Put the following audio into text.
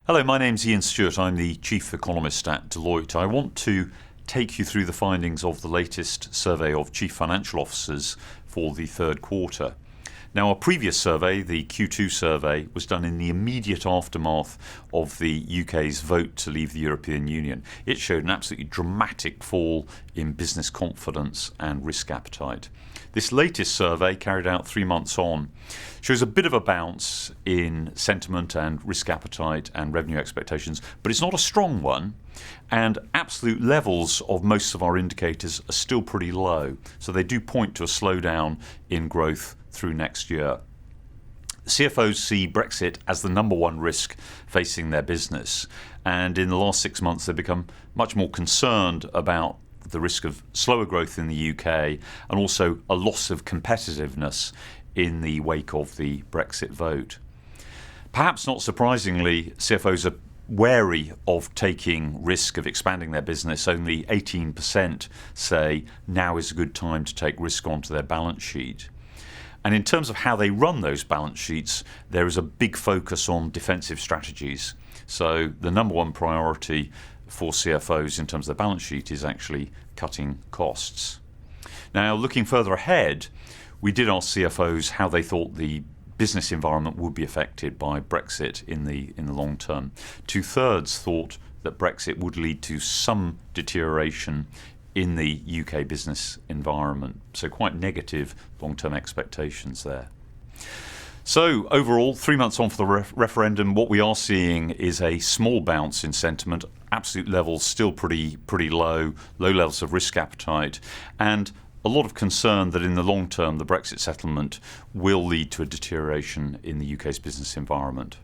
Hello, my name's Ian Stewart. I'm the Chief Economist at Deloitte. I want to take you through the findings of the latest survey of Chief Financial Officers for the third quarter. Now, our previous survey, the Q2 survey, was done in the immediate aftermath of the UK's vote to leave the European Union. It showed an absolutely dramatic fall in business confidence and risk appetite. This latest survey, carried out 3 months on, shows a bit of a bounce in sentiment and risk appetite and revenue expectations, but it's not a strong one, and absolute levels of most of our indicators are still pretty low, so they do point to a slowdown in growth through next year. CFOs see Brexit as the number one risk facing their business, and in the last 6 months they've become much more concerned about the risk of slower growth in the UK and also a loss of competitiveness in the wake of the Brexit vote. Perhaps not surprisingly, CFOs are wary of taking risk of expanding their business. Only 18% say now is a good time to take risk onto their balance sheet. And in terms of how they run those balance sheets, there is a big focus on defensive strategies. So the number one priority for CFOs in terms of their balance sheet is actually cutting costs. Now, looking further ahead, we did ask CFOs how they thought the business environment would be affected by Brexit in the long term. 2/3 thought that Brexit would lead to some deterioration in the UK business environment. So quite negative long-term expectations there. So overall, 3 months on for the referendum, what we are seeing is a small bounce in sentiment, absolute levels still pretty low levels of risk appetite, and a lot of concern that in the long term the Brexit settlement will lead to a deterioration in the UK's business environment.